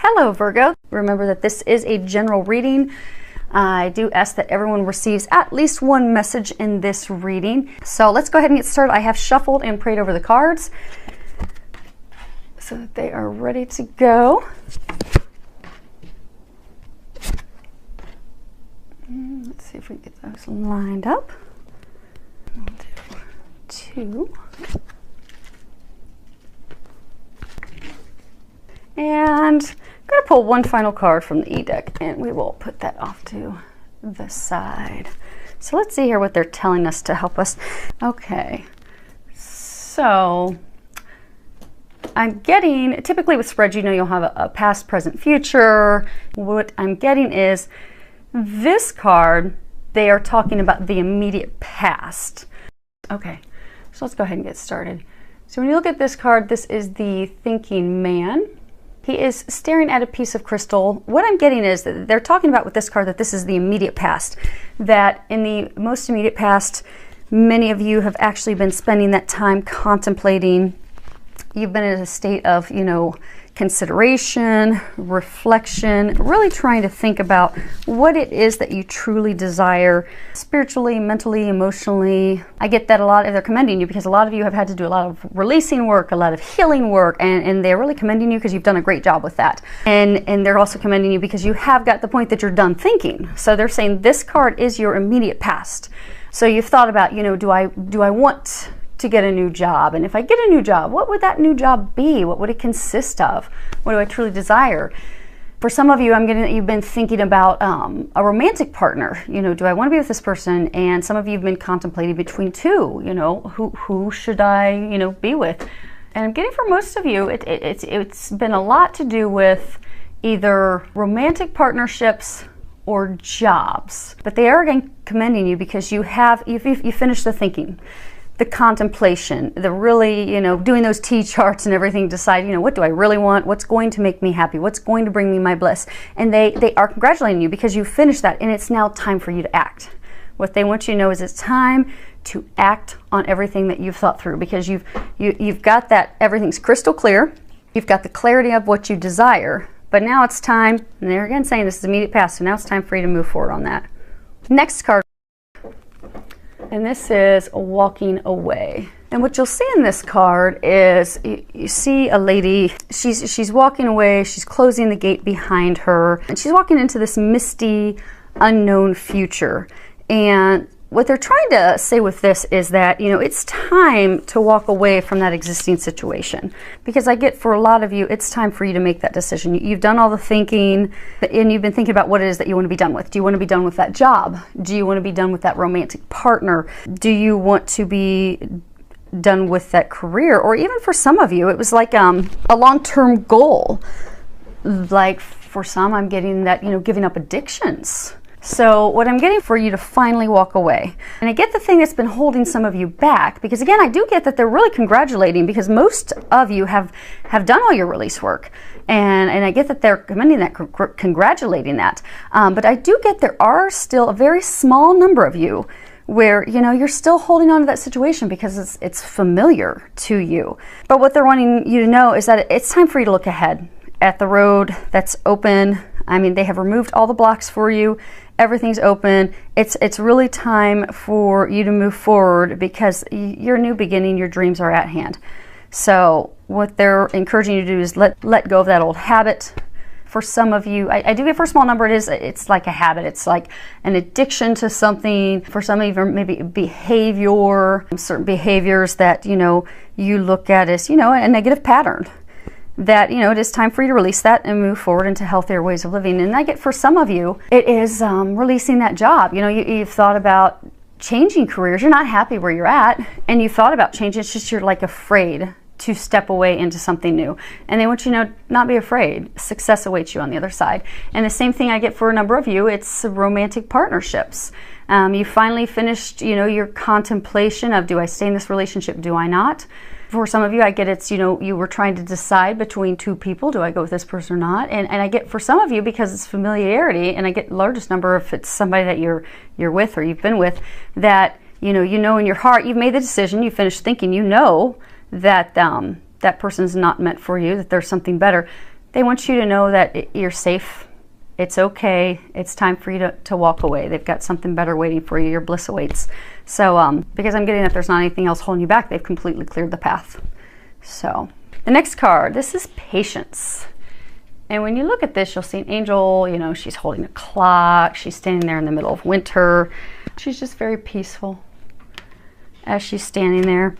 Hello Virgo, remember that this is a general reading. I do ask that everyone receives at least one message in this reading. So let's go ahead and get started. I have shuffled and prayed over the cards so that they are ready to go. Let's see if we can get those lined up. 1, 2. And I'm going to pull one final card from the E deck, and we will put that off to the side. So let's see here what they're telling us to help us. Okay, so I'm getting, typically with spreads, you know, you'll have a past, present, future. What I'm getting is this card, they are talking about the immediate past. Okay, so let's go ahead and get started. So when you look at this card, this is the thinking man. He is staring at a piece of crystal. What I'm getting is that they're talking about with this card that this is the immediate past. That in the most immediate past, many of you have actually been spending that time contemplating. You've been in a state of, you know, consideration, reflection, really trying to think about what it is that you truly desire spiritually, mentally, emotionally. I get that a lot, they're commending you because a lot of you have had to do a lot of releasing work, a lot of healing work, and they're really commending you because you've done a great job with that. And they're also commending you because you have got the point that you're done thinking. So they're saying this card is your immediate past. So you've thought about, you know, do I want to get a new job? And if I get a new job, what would that new job be? What would it consist of? What do I truly desire? For some of you, I'm getting that you've been thinking about a romantic partner. You know, do I want to be with this person? And some of you have been contemplating between two. You know, who should I, you know, be with? And I'm getting for most of you, it's been a lot to do with either romantic partnerships or jobs. But they are again commending you because you finished the thinking, the contemplation, the really, you know, doing those T charts and everything, decide, you know, what do I really want? What's going to make me happy? What's going to bring me my bliss? And they are congratulating you because you finished that, and it's now time for you to act. What they want you to know is it's time to act on everything that you've thought through, because you've got that, everything's crystal clear. You've got the clarity of what you desire, but now it's time, and they're again saying this is immediate past, so now it's time for you to move forward on that. Next card. And this is walking away. And what you'll see in this card is you see a lady, she's walking away, she's closing the gate behind her, and she's walking into this misty, unknown future. And what they're trying to say with this is that, you know, it's time to walk away from that existing situation. Because I get for a lot of you, it's time for you to make that decision. You've done all the thinking, and you've been thinking about what it is that you want to be done with. Do you want to be done with that job? Do you want to be done with that romantic partner? Do you want to be done with that career? Or even for some of you, it was like a long-term goal. Like for some, I'm getting that, you know, giving up addictions. So what I'm getting for you to finally walk away. And I get the thing that's been holding some of you back, because again, I do get that they're really congratulating, because most of you have done all your release work. And I get that they're commending that, congratulating that. But I do get there are still a very small number of you where, you know, you're still holding on to that situation because it's familiar to you. But what they're wanting you to know is that it's time for you to look ahead at the road that's open. I mean, they have removed all the blocks for you. Everything's open. It's really time for you to move forward, because your new beginning, your dreams are at hand. So what they're encouraging you to do is let go of that old habit. For some of you, I do get for a small number, it's like a habit. It's like an addiction to something. For some of you, maybe behavior, certain behaviors that, you know, you look at as, you know, a negative pattern. That, you know, it is time for you to release that and move forward into healthier ways of living. And I get for some of you, it is releasing that job. You know, you've thought about changing careers. You're not happy where you're at, and you've thought about changing. It's just you're like afraid to step away into something new. And they want you to not be afraid. Success awaits you on the other side. And the same thing I get for a number of you, it's romantic partnerships. You finally finished, you know, your contemplation of, do I stay in this relationship? Do I not? For some of you, I get it's, you know, you were trying to decide between two people. Do I go with this person or not? And I get for some of you, because it's familiarity, and I get largest number if it's somebody that you're with or you've been with, that, you know in your heart, you've made the decision, you finished thinking, you know that that person's not meant for you, that there's something better. They want you to know that you're safe. It's okay. It's time for you to walk away. They've got something better waiting for you. Your bliss awaits. So because I'm getting that there's not anything else holding you back, they've completely cleared the path. So the next card, this is patience. And when you look at this, you'll see an angel, you know, she's holding a clock. She's standing there in the middle of winter. She's just very peaceful as she's standing there.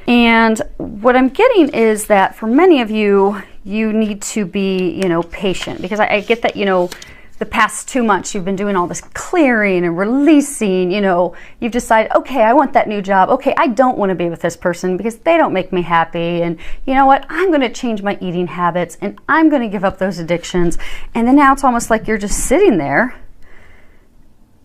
And what I'm getting is that for many of you, you need to be, you know, patient, because I get that, you know, the past 2 months you've been doing all this clearing and releasing, you know, you've decided, okay, I want that new job. Okay, I don't want to be with this person because they don't make me happy. And you know what? I'm going to change my eating habits and I'm going to give up those addictions. And then now it's almost like you're just sitting there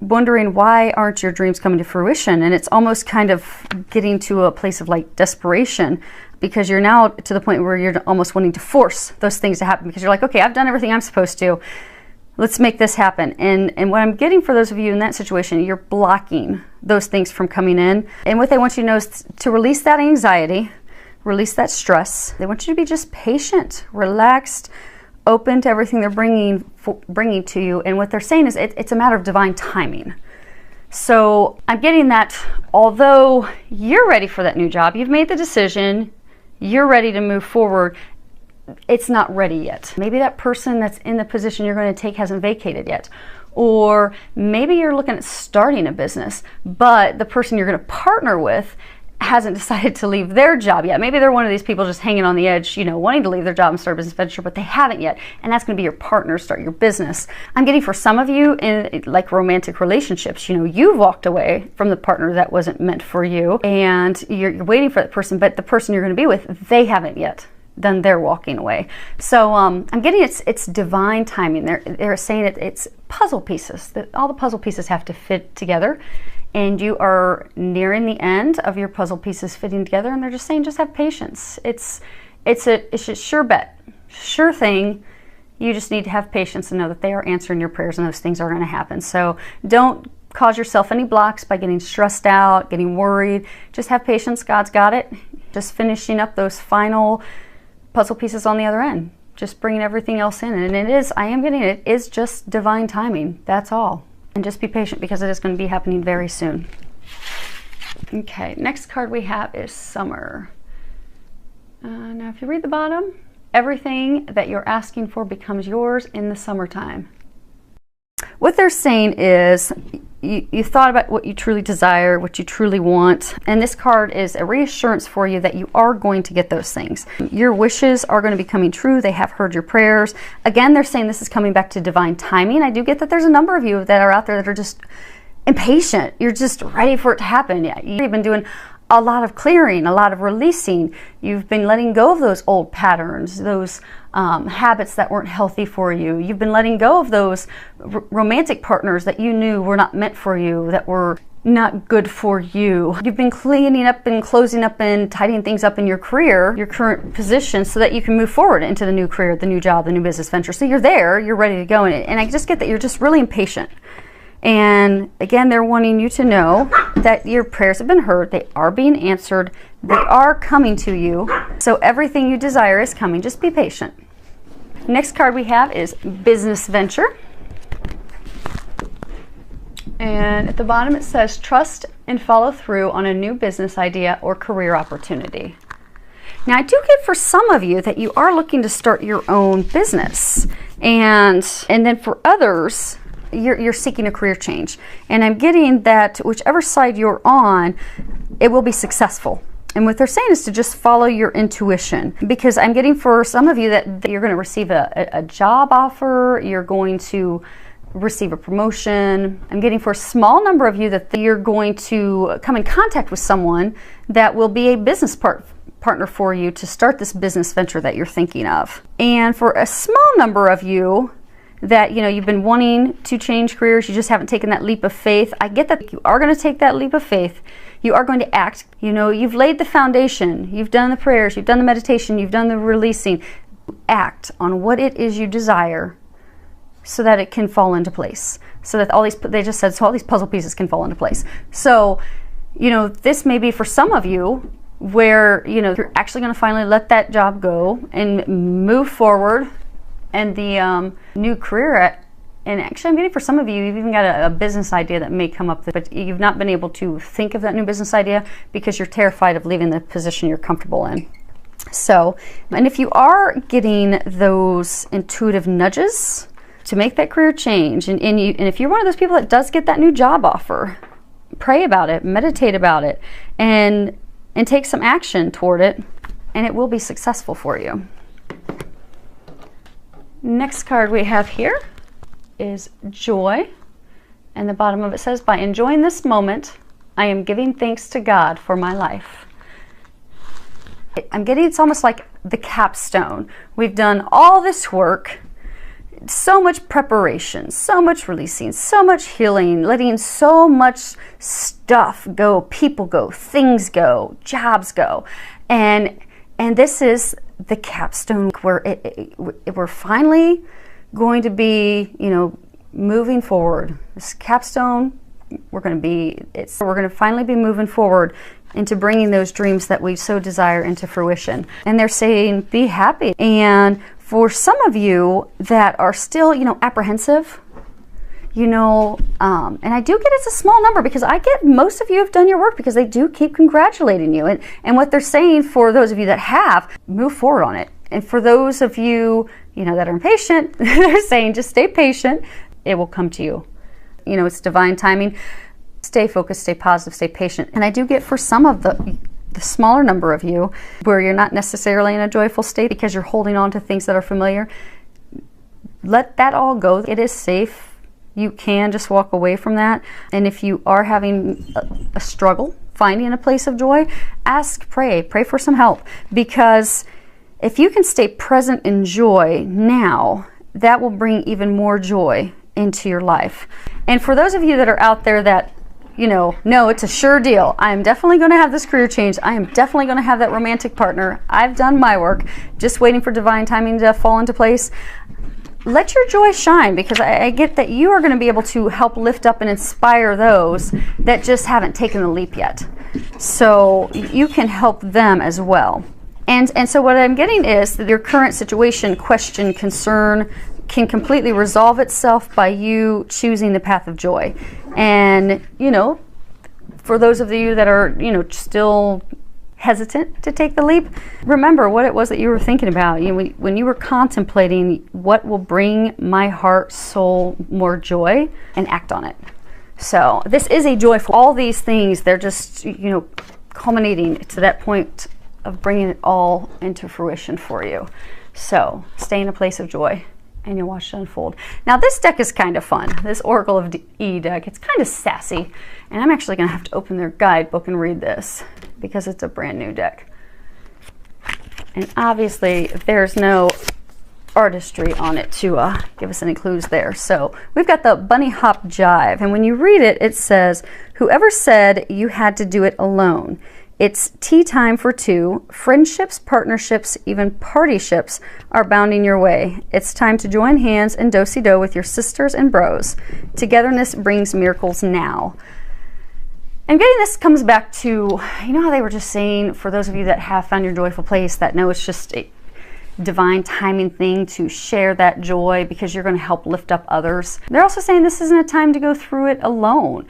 wondering, why aren't your dreams coming to fruition? And it's almost kind of getting to a place of like desperation, because you're now to the point where you're almost wanting to force those things to happen, because you're like, okay, I've done everything I'm supposed to. Let's make this happen. And what I'm getting for those of you in that situation, you're blocking those things from coming in. And what they want you to know is to release that anxiety, release that stress. They want you to be just patient, relaxed, open to everything they're bringing to you. And what they're saying is it's a matter of divine timing. So I'm getting that although you're ready for that new job, you've made the decision, you're ready to move forward, it's not ready yet. Maybe that person that's in the position you're going to take hasn't vacated yet. Or maybe you're looking at starting a business, but the person you're going to partner with hasn't decided to leave their job yet. Maybe they're one of these people just hanging on the edge, you know, wanting to leave their job and start a business venture, but they haven't yet. And that's going to be your partner, start your business. I'm getting for some of you in like romantic relationships, you know, you've walked away from the partner that wasn't meant for you, and you're waiting for that person, but the person you're going to be with, they haven't yet done their walking away. So I'm getting it's divine timing. They're saying it's puzzle pieces, that all the puzzle pieces have to fit together, and you are nearing the end of your puzzle pieces fitting together, and they're just saying just have patience. It's a sure bet, sure thing. You just need to have patience and know that they are answering your prayers, and those things are going to happen. So don't cause yourself any blocks by getting stressed out, getting worried. Just have patience. God's got it. Just finishing up those final puzzle pieces on the other end, just bringing everything else in. And it is just divine timing. That's all. And just be patient, because it is going to be happening very soon. Okay, next card we have is Summer. Now if you read the bottom, everything that you're asking for becomes yours in the summertime. What they're saying is you thought about what you truly desire, what you truly want, and this card is a reassurance for you that you are going to get those things. Your wishes are going to be coming true. They have heard your prayers. Again, they're saying this is coming back to divine timing. I do get that there's a number of you that are out there that are just impatient. You're just ready for it to happen. You've been doing a lot of clearing, a lot of releasing. You've been letting go of those old patterns, those habits that weren't healthy for you. You've been letting go of those romantic partners that you knew were not meant for you, that were not good for you. You've been cleaning up and closing up and tidying things up in your career, your current position, so that you can move forward into the new career, the new job, the new business venture. So you're there, you're ready to go. And I just get that you're just really impatient. And again, they're wanting you to know that your prayers have been heard. They are being answered. They are coming to you. So everything you desire is coming. Just be patient. Next card we have is Business Venture. And at the bottom it says, trust and follow through on a new business idea or career opportunity. Now I do get for some of you that you are looking to start your own business. And then for others, you're seeking a career change. And I'm getting that whichever side you're on, it will be successful. And what they're saying is to just follow your intuition, because I'm getting for some of you that you're going to receive a job offer, you're going to receive a promotion. I'm getting for a small number of you that you're going to come in contact with someone that will be a business partner for you to start this business venture that you're thinking of. And for a small number of you that, you know, you've been wanting to change careers, you just haven't taken that leap of faith. I get that you are going to take that leap of faith. You are going to act. You know, you've laid the foundation. You've done the prayers. You've done the meditation. You've done the releasing. Act on what it is you desire so that it can fall into place. So that all these, they just said, so all these puzzle pieces can fall into place. So, you know, this may be for some of you where, you know, you're actually going to finally let that job go and move forward and the new career. And actually, I'm getting for some of you, you've even got a business idea that may come up, but you've not been able to think of that new business idea because you're terrified of leaving the position you're comfortable in. So, and if you are getting those intuitive nudges to make that career change, and if you're one of those people that does get that new job offer, pray about it, meditate about it, and take some action toward it, and it will be successful for you. Next card we have here is joy, and the bottom of it says, by enjoying this moment, I am giving thanks to God for my life. I'm getting, it's almost like the capstone. We've done all this work, so much preparation, so much releasing, so much healing, letting so much stuff go, people go, things go, jobs go, and this is the capstone where we're finally going to be, you know, moving forward. This capstone, we're going to finally be moving forward into bringing those dreams that we so desire into fruition. And they're saying, be happy. And for some of you that are still, you know, apprehensive, you know, and I do get it's a small number, because I get most of you have done your work, because they do keep congratulating you. And what they're saying, for those of you that have, move forward on it. And for those of you, you know, that are impatient, they're saying just stay patient. It will come to you. You know, it's divine timing. Stay focused, stay positive, stay patient. And I do get for some of the smaller number of you where you're not necessarily in a joyful state because you're holding on to things that are familiar. Let that all go. It is safe. You can just walk away from that. And if you are having a struggle finding a place of joy, pray for some help, because if you can stay present in joy now, that will bring even more joy into your life. And for those of you that are out there that, you know, no, it's a sure deal, I am definitely going to have this career change, I am definitely going to have that romantic partner, I've done my work, just waiting for divine timing to fall into place, let your joy shine, because I get that you are going to be able to help lift up and inspire those that just haven't taken the leap yet. So you can help them as well. And so what I'm getting is that your current situation, question, concern can completely resolve itself by you choosing the path of joy. And, you know, for those of you that are, you know, still hesitant to take the leap, remember what it was that you were thinking about. You know, when you were contemplating what will bring my heart, soul more joy, and act on it. So this is a joyful, all these things, they're just, you know, culminating to that point of bringing it all into fruition for you. So stay in a place of joy, and you'll watch it unfold. Now this deck is kind of fun. This Oracle of E deck, it's kind of sassy, and I'm actually going to have to open their guidebook and read this because it's a brand new deck. And obviously there's no artistry on it to give us any clues there. So we've got the bunny hop jive, and when you read it, it says, whoever said you had to do it alone. It's tea time for two. Friendships, partnerships, even partyships are bounding your way. It's time to join hands and do-si-do with your sisters and bros. Togetherness brings miracles now. And getting this comes back to, you know how they were just saying, for those of you that have found your joyful place, that know it's just a divine timing thing to share that joy because you're going to help lift up others. They're also saying this isn't a time to go through it alone.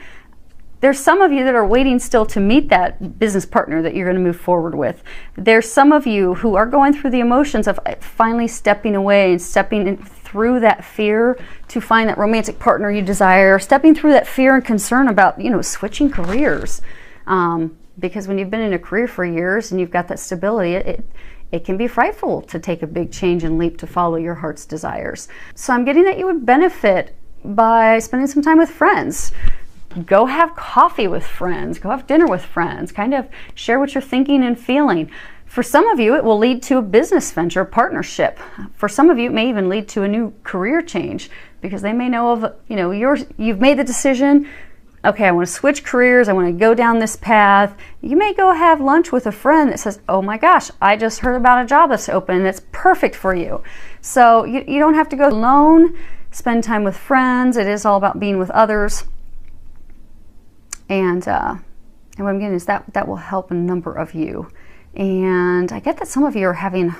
There's some of you that are waiting still to meet that business partner that you're going to move forward with. There's some of you who are going through the emotions of finally stepping away and stepping through that fear to find that romantic partner you desire, stepping through that fear and concern about, you know, switching careers. Because when you've been in a career for years and you've got that stability, it can be frightful to take a big change and leap to follow your heart's desires. So I'm getting that you would benefit by spending some time with friends. Go have coffee with friends, go have dinner with friends, kind of share what you're thinking and feeling. For some of you, it will lead to a business venture, a partnership. For some of you, it may even lead to a new career change because they may know of, you know, you've made the decision, okay, I want to switch careers, I want to go down this path. You may go have lunch with a friend that says, oh my gosh, I just heard about a job that's open and it's perfect for you. So you don't have to go alone, spend time with friends. It is all about being with others. And what I'm getting is that will help a number of you. And I get that some of you are having,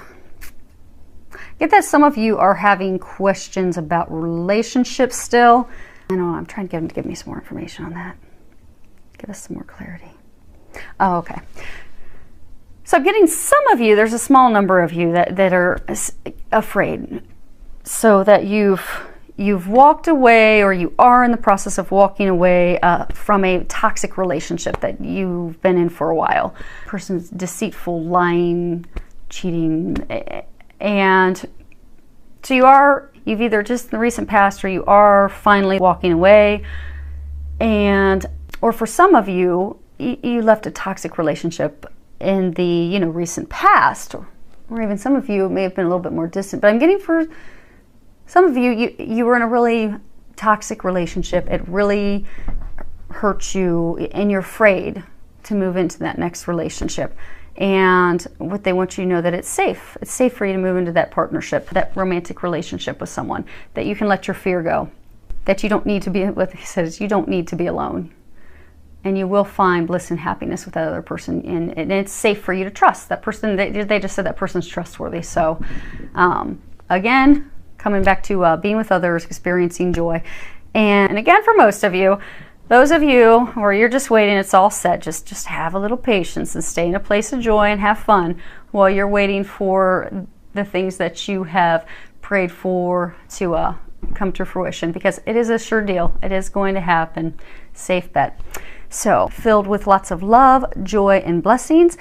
Get that some of you are having questions about relationships still. I know, I'm trying to get them to give me some more information on that. Give us some more clarity. Oh, okay. So I'm getting some of you, there's a small number of you that are afraid. So that you've walked away, or you are in the process of walking away from a toxic relationship that you've been in for a while. Person's deceitful, lying, cheating, and so you've either just in the recent past, or you are finally walking away, or for some of you, you left a toxic relationship in the recent past, or even some of you may have been a little bit more distant. But I'm getting for some of you, you were in a really toxic relationship. It really hurt you, and you're afraid to move into that next relationship. And what they want you to know, that it's safe. It's safe for you to move into that partnership, that romantic relationship with someone, that you can let your fear go, that you don't need to be, what he says, you don't need to be alone. And you will find bliss and happiness with that other person. And it's safe for you to trust that person. They just said that person's trustworthy. So again, coming back to being with others, experiencing joy. And again, for most of you, those of you where you're just waiting, it's all set, just have a little patience and stay in a place of joy and have fun while you're waiting for the things that you have prayed for to come to fruition, because it is a sure deal. It is going to happen. Safe bet. So, filled with lots of love, joy, and blessings.